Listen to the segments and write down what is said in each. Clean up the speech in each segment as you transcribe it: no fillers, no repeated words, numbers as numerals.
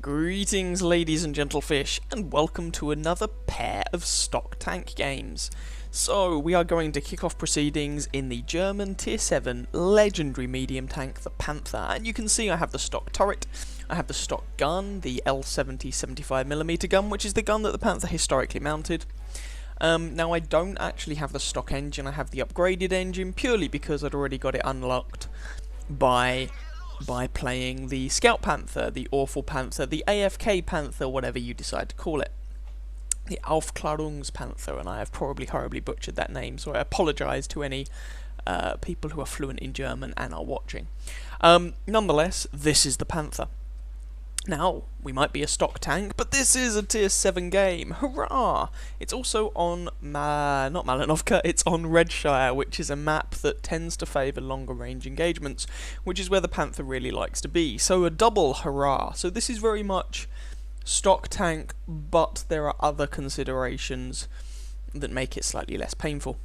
Greetings, ladies and gentlefish, and welcome to another pair of stock tank games. So, we are going to kick off proceedings in the German Tier 7 legendary medium tank, the Panther. And you can see I have the stock turret, I have the stock gun, the L70 75mm gun, which is the gun that the Panther historically mounted. Now, I don't actually have the stock engine, I have the upgraded engine, purely because I'd already got it unlocked by playing the Scout Panther, the Awful Panther, the AFK Panther, whatever you decide to call it. The Aufklärungspanther, and I have probably horribly butchered that name, so I apologise to any people who are fluent in German and are watching. Nonetheless, this is the Panther. Now, we might be a stock tank, but this is a Tier 7 game. Hurrah! It's also on, not Malinovka, it's on Redshire, which is a map that tends to favour longer range engagements, which is where the Panther really likes to be. So a double hurrah. So this is very much stock tank, but there are other considerations that make it slightly less painful.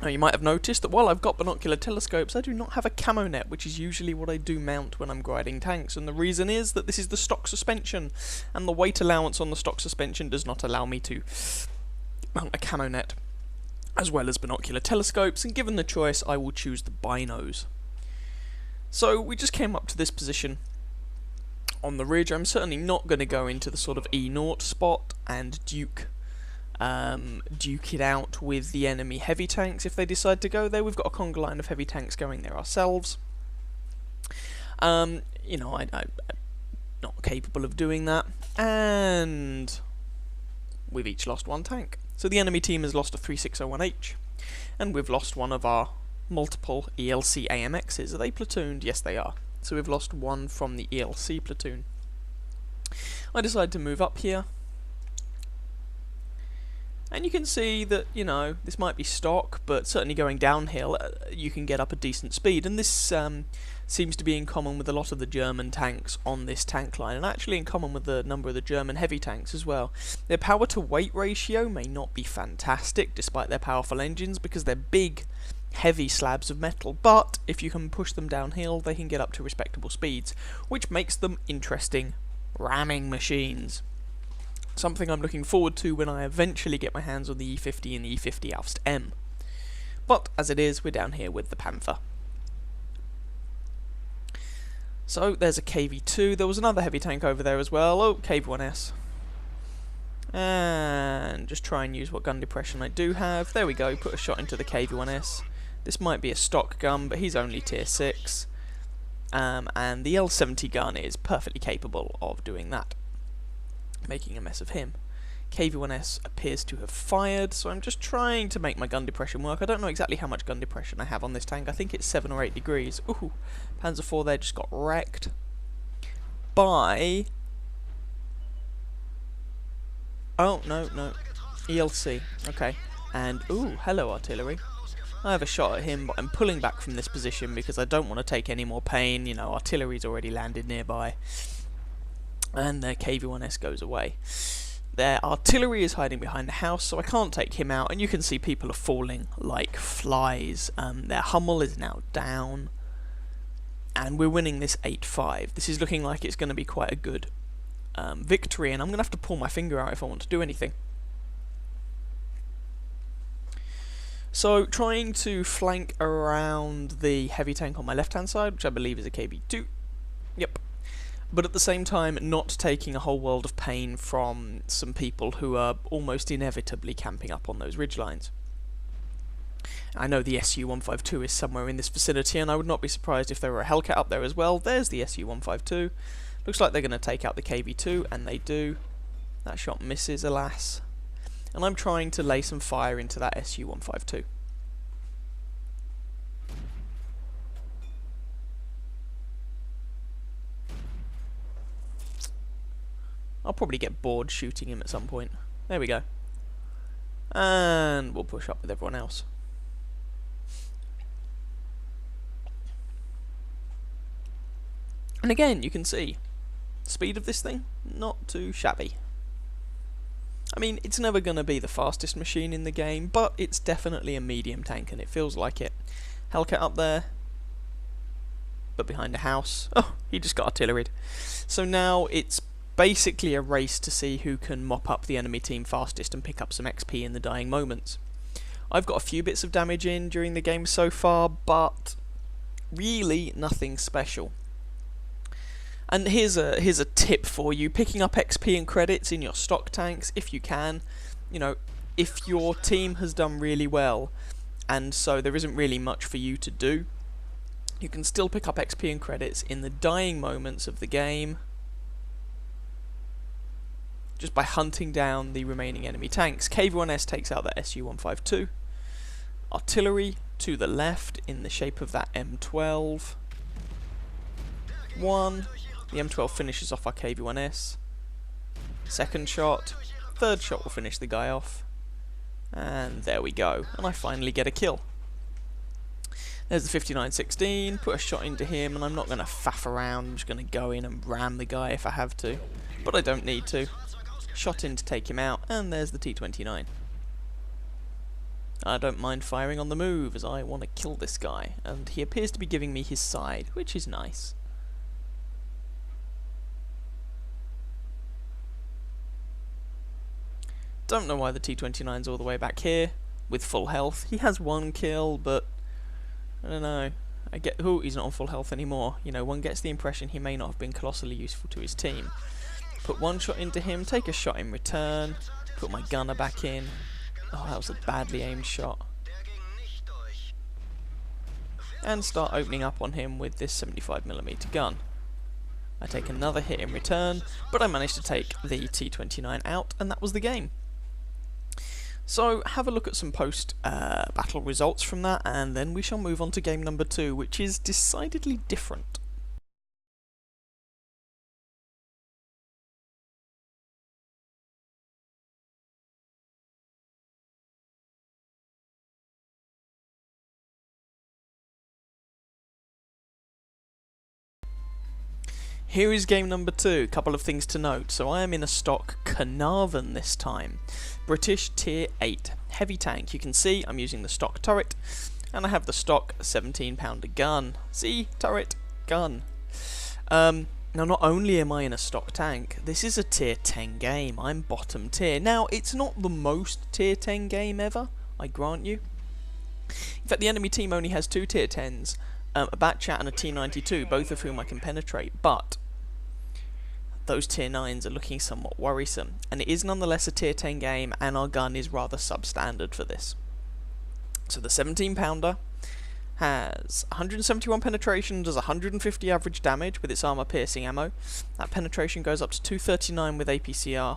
Now, you might have noticed that while I've got binocular telescopes, I do not have a camo net, which is usually what I do mount when I'm grinding tanks, and the reason is that this is the stock suspension, and the weight allowance on the stock suspension does not allow me to mount a camo net, as well as binocular telescopes, and given the choice, I will choose the binos. So, we just came up to this position on the ridge. I'm certainly not going to go into the sort of E0 spot and duke it out with the enemy heavy tanks if they decide to go there. We've got a conga line of heavy tanks going there ourselves. You know, I'm not capable of doing that, and we've each lost one tank. So the enemy team has lost a 3601H, and we've lost one of our multiple ELC AMXs. Are they platooned? Yes, they are. So we've lost one from the ELC platoon. I decided to move up here. And you can see that, you know, this might be stock, but certainly going downhill, you can get up a decent speed. And this seems to be in common with a lot of the German tanks on this tank line, and actually in common with a number of the German heavy tanks as well. Their power to weight ratio may not be fantastic, despite their powerful engines, because they're big, heavy slabs of metal, but if you can push them downhill, they can get up to respectable speeds, which makes them interesting ramming machines. Something I'm looking forward to when I eventually get my hands on the E50 and the E50 Aust M. But, as it is, we're down here with the Panther. So, there's a KV-2. There was another heavy tank over there as well. Oh, KV-1S. And just try and use what gun depression I do have. There we go, put a shot into the KV-1S. This might be a stock gun, but he's only Tier 6. And the L70 gun is perfectly capable of doing that, making a mess of him. KV-1S appears to have fired, so I'm just trying to make my gun depression work. I don't know exactly how much gun depression I have on this tank. I think it's 7 or 8 degrees. Ooh, Panzer IV there just got wrecked by... Oh, no. ELC. Okay. And, ooh, hello artillery. I have a shot at him, but I'm pulling back from this position because I don't want to take any more pain. You know, artillery's already landed nearby. And their KV-1S goes away. Their artillery is hiding behind the house, so I can't take him out, and you can see people are falling like flies. Their Hummel is now down, and we're winning this 8-5. This is looking like it's going to be quite a good victory, and I'm going to have to pull my finger out if I want to do anything. So, trying to flank around the heavy tank on my left-hand side, which I believe is a KV-2. Yep. But at the same time, not taking a whole world of pain from some people who are almost inevitably camping up on those ridgelines. I know the Su-152 is somewhere in this vicinity, and I would not be surprised if there were a Hellcat up there as well. There's the Su-152. Looks like they're going to take out the KV-2, and they do. That shot misses, alas. And I'm trying to lay some fire into that Su-152. I'll probably get bored shooting him at some point. There we go. And we'll push up with everyone else. And again, you can see, speed of this thing, not too shabby. I mean, it's never going to be the fastest machine in the game, but it's definitely a medium tank, and it feels like it. Hellcat up there, but behind a house. Oh, he just got artilleried. So now it's basically a race to see who can mop up the enemy team fastest and pick up some XP in the dying moments. I've got a few bits of damage in during the game so far, but really nothing special. And here's a tip for you: picking up XP and credits in your stock tanks if you can. You know, if your team has done really well and so there isn't really much for you to do, you can still pick up XP and credits in the dying moments of the game just by hunting down the remaining enemy tanks. KV-1S takes out that Su-152. Artillery to the left in the shape of that M12. The M12 finishes off our KV-1S. Second shot. Third shot will finish the guy off. And there we go. And I finally get a kill. There's the 59-16. Put a shot into him, and I'm not going to faff around. I'm just going to go in and ram the guy if I have to. But I don't need to. Shot in to take him out, and there's the T-29. I don't mind firing on the move, as I want to kill this guy. And he appears to be giving me his side, which is nice. Don't know why the T-29's all the way back here with full health. He has one kill, but I don't know. Oh, he's not on full health anymore. You know, one gets the impression he may not have been colossally useful to his team. Put one shot into him, take a shot in return, put my gunner back in. Oh, that was a badly aimed shot. And start opening up on him with this 75mm gun. I take another hit in return, but I managed to take the T-29 out, and that was the game. So have a look at some post-battle results from that, and then we shall move on to game number 2, which is decidedly different. Here is game number 2. Couple of things to note. So I am in a stock Caernarvon this time. British Tier 8 heavy tank. You can see I'm using the stock turret, and I have the stock 17-pounder gun. See? Turret, gun. Now not only am I in a stock tank, this is a Tier 10 game. I'm bottom tier. Now it's not the most Tier 10 game ever, I grant you. In fact, the enemy team only has 2 Tier 10s. A Batchat and a T-92, both of whom I can penetrate, but those Tier 9s are looking somewhat worrisome, and it is nonetheless a Tier 10 game, and our gun is rather substandard for this. So the 17-pounder has 171 penetration, does 150 average damage with its armor-piercing ammo. That penetration goes up to 239 with APCR,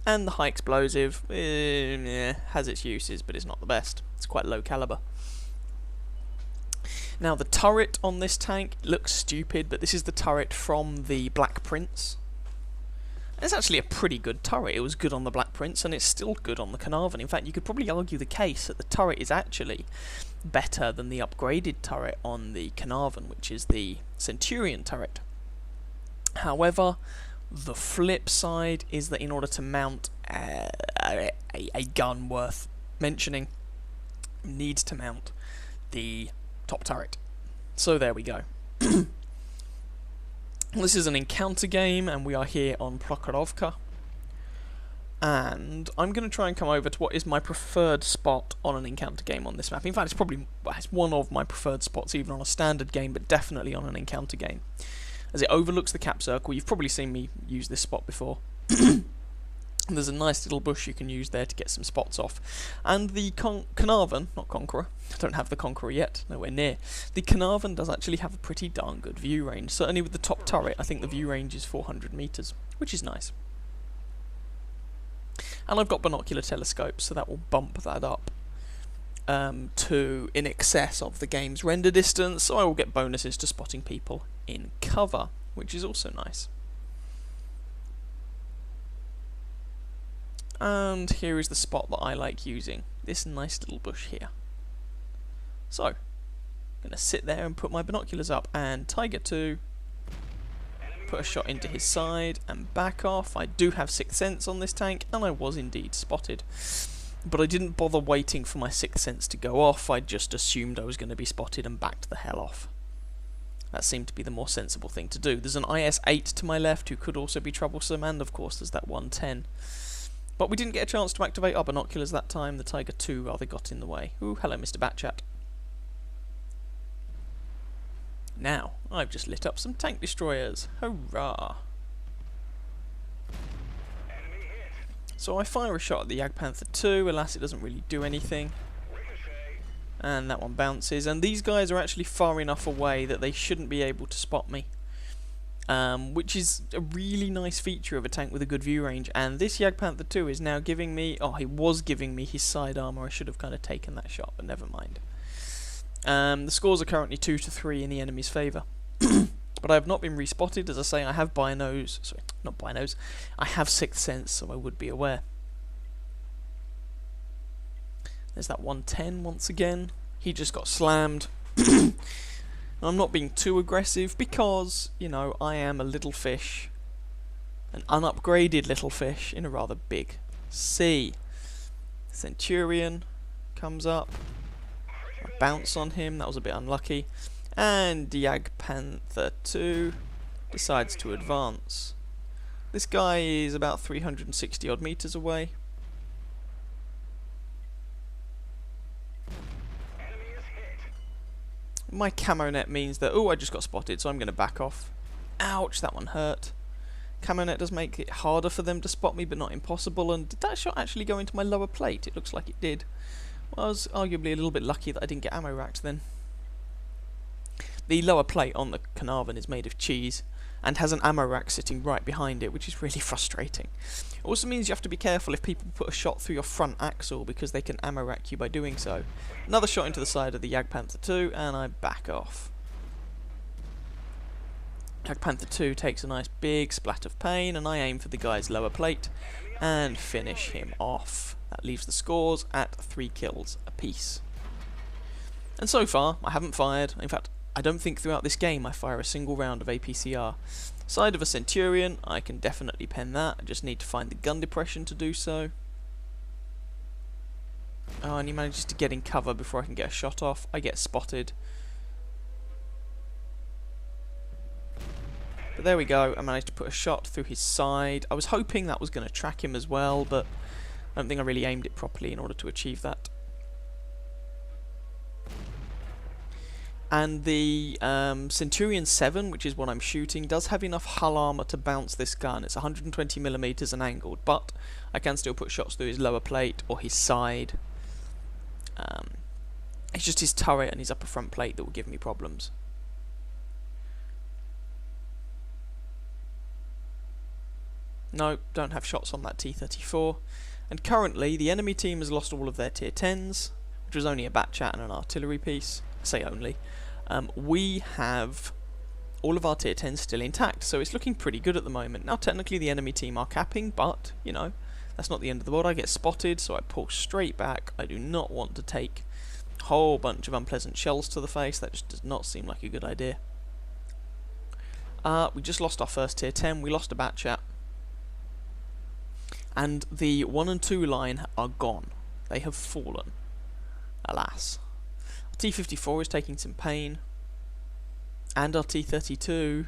and the high explosive has its uses, but it's not the best. It's quite low caliber. Now the turret on this tank looks stupid, but this is the turret from the Black Prince. And it's actually a pretty good turret. It was good on the Black Prince, and it's still good on the Caernarvon. In fact, you could probably argue the case that the turret is actually better than the upgraded turret on the Caernarvon, which is the Centurion turret. However, the flip side is that in order to mount a gun worth mentioning, you need to mount the top turret. So there we go. This is an encounter game, and we are here on Prokhorovka. And I'm going to try and come over to what is my preferred spot on an encounter game on this map. In fact, it's one of my preferred spots, even on a standard game, but definitely on an encounter game, as it overlooks the cap circle. You've probably seen me use this spot before. There's a nice little bush you can use there to get some spots off. And the Caernarvon, not Conqueror, I don't have the Conqueror yet, nowhere near. The Caernarvon does actually have a pretty darn good view range. Certainly with the top turret, I think the view range is 400 meters, which is nice. And I've got binocular telescopes, so that will bump that up to in excess of the game's render distance, so I will get bonuses to spotting people in cover, which is also nice. And here is the spot that I like using, this nice little bush here. So, I'm going to sit there and put my binoculars up, and Tiger 2, put a shot into his side and back off. I do have 6th Sense on this tank, and I was indeed spotted. But I didn't bother waiting for my 6th Sense to go off, I just assumed I was going to be spotted and backed the hell off. That seemed to be the more sensible thing to do. There's an IS-8 to my left who could also be troublesome, and of course there's that 110. But we didn't get a chance to activate our binoculars that time. The Tiger II rather got in the way. Ooh, hello Mr. Batchat. Now, I've just lit up some tank destroyers. Hurrah! So I fire a shot at the Panther II. Alas, it doesn't really do anything. And that one bounces. And these guys are actually far enough away that they shouldn't be able to spot me. Which is a really nice feature of a tank with a good view range. And this Panther II is now giving me... Oh, he was giving me his side armour. I should have kind of taken that shot, but never mind. The scores are currently 2-3 in the enemy's favour. But I have not been respotted. As I say, I have binos. Sorry, not binos. I have Sixth Sense, so I would be aware. There's that 110 once again. He just got slammed. I'm not being too aggressive because, you know, I am a little fish. An unupgraded little fish in a rather big sea. Centurion comes up. I bounce on him. That was a bit unlucky. And the Panther II decides to advance. This guy is about 360 odd meters away. My camo net means that, oh, I just got spotted, so I'm going to back off. Ouch, that one hurt. Camo net does make it harder for them to spot me, but not impossible. And did that shot actually go into my lower plate? It looks like it did. Well, I was arguably a little bit lucky that I didn't get ammo racked then. The lower plate on the Caernarvon is made of cheese and has an ammo rack sitting right behind it, which is really frustrating. It also means you have to be careful if people put a shot through your front axle because they can ammo rack you by doing so. Another shot into the side of the Panther II and I back off. Panther II takes a nice big splat of pain and I aim for the guy's lower plate and finish him off. That leaves the scores at 3 kills apiece. And so far, I haven't fired. In fact, I don't think throughout this game I fire a single round of APCR. Side of a Centurion, I can definitely pen that. I just need to find the gun depression to do so. Oh, and he manages to get in cover before I can get a shot off. I get spotted. But there we go, I managed to put a shot through his side. I was hoping that was going to track him as well, but I don't think I really aimed it properly in order to achieve that. And the Centurion 7, which is what I'm shooting, does have enough hull armour to bounce this gun. It's 120mm and angled, but I can still put shots through his lower plate or his side. It's just his turret and his upper front plate that will give me problems. No, don't have shots on that T-34. And currently, the enemy team has lost all of their tier 10s, which was only a Batchat and an artillery piece. I say only. We have all of our tier 10s still intact, so it's looking pretty good at the moment. Now, technically, the enemy team are capping, but, you know, that's not the end of the world. I get spotted, so I pull straight back. I do not want to take a whole bunch of unpleasant shells to the face. That just does not seem like a good idea. We just lost our first tier 10. We lost a Batchat. And the 1 and 2 line are gone. They have fallen. Alas. Our T-54 is taking some pain. And our T-32.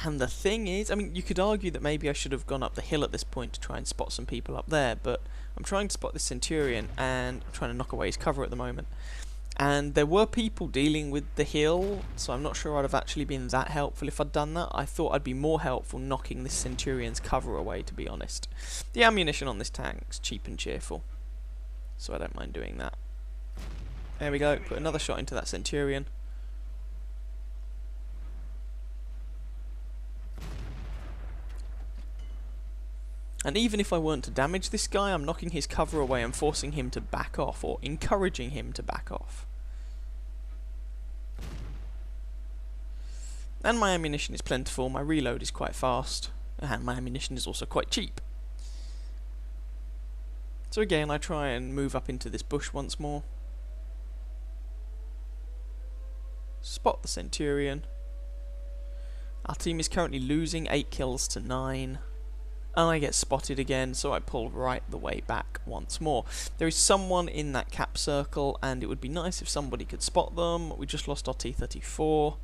And the thing is, I mean, you could argue that maybe I should have gone up the hill at this point to try and spot some people up there, but I'm trying to spot this Centurion, and I'm trying to knock away his cover at the moment. And there were people dealing with the hill, so I'm not sure I'd have actually been that helpful if I'd done that. I thought I'd be more helpful knocking this Centurion's cover away, to be honest. The ammunition on this tank's cheap and cheerful, so I don't mind doing that. There we go, put another shot into that Centurion. And even if I weren't to damage this guy, I'm knocking his cover away and forcing him to back off, or encouraging him to back off. And my ammunition is plentiful, my reload is quite fast, and my ammunition is also quite cheap. So again, I try and move up into this bush once more. Spot the Centurion. Our team is currently losing 8 kills to 9. And I get spotted again, so I pull right the way back once more. There is someone in that cap circle, and it would be nice if somebody could spot them. We just lost our T-34.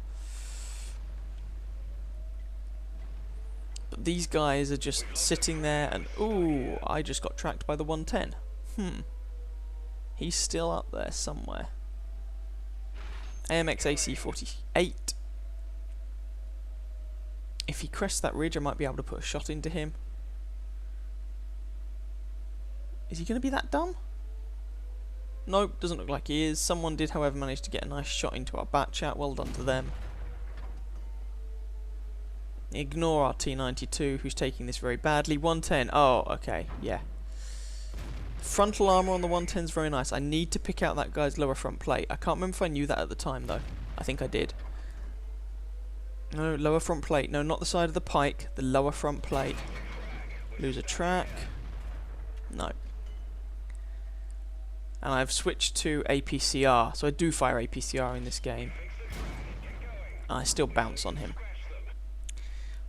But these guys are just sitting there, and ooh, I just got tracked by the 110. He's still up there somewhere. AMX AC-48. If he crests that ridge, I might be able to put a shot into him. Is he going to be that dumb? Nope, doesn't look like he is. Someone did, however, manage to get a nice shot into our bat chat. Well done to them. Ignore our T-92, who's taking this very badly. 110. Oh, okay, yeah. Frontal armour on the 110 is very nice. I need to pick out that guy's lower front plate. I can't remember if I knew that at the time, though. I think I did. No, lower front plate. No, not the side of the pike. The lower front plate. Lose a track. No. And I've switched to APCR, so I do fire APCR in this game. And I still bounce on him.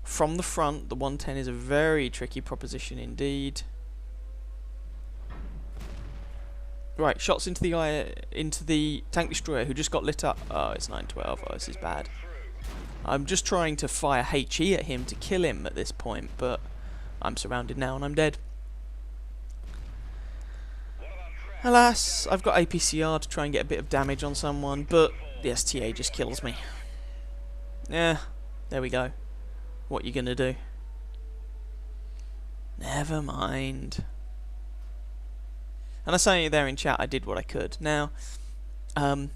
From the front, the 110 is a very tricky proposition indeed. Right, shots into the tank destroyer who just got lit up. Oh, it's 912. Oh, this is bad. I'm just trying to fire HE at him to kill him at this point, but I'm surrounded now and I'm dead. Alas, I've got APCR to try and get a bit of damage on someone, but the STA just kills me. Yeah, there we go. What you gonna do? Never mind. And I say there in chat, I did what I could. Now, and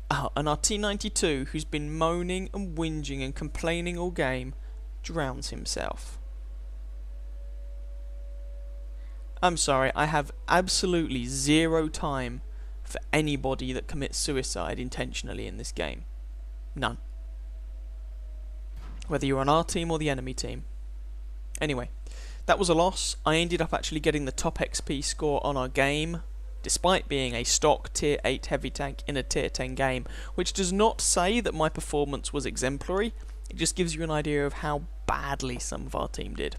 our T-92, who's been moaning and whinging and complaining all game, drowns himself. I'm sorry, I have absolutely zero time for anybody that commits suicide intentionally in this game. None. Whether you're on our team or the enemy team. Anyway, that was a loss. I ended up actually getting the top XP score on our game, despite being a stock tier 8 heavy tank in a tier 10 game, which does not say that my performance was exemplary. It just gives you an idea of how badly some of our team did.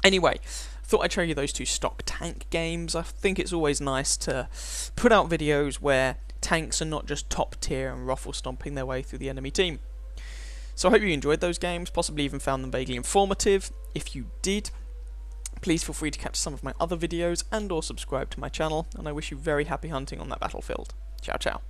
Anyway, thought I'd show you those two stock tank games. I think it's always nice to put out videos where tanks are not just top tier and ruffle stomping their way through the enemy team. So I hope you enjoyed those games, possibly even found them vaguely informative. If you did, please feel free to catch some of my other videos and or subscribe to my channel, and I wish you very happy hunting on that battlefield. Ciao ciao.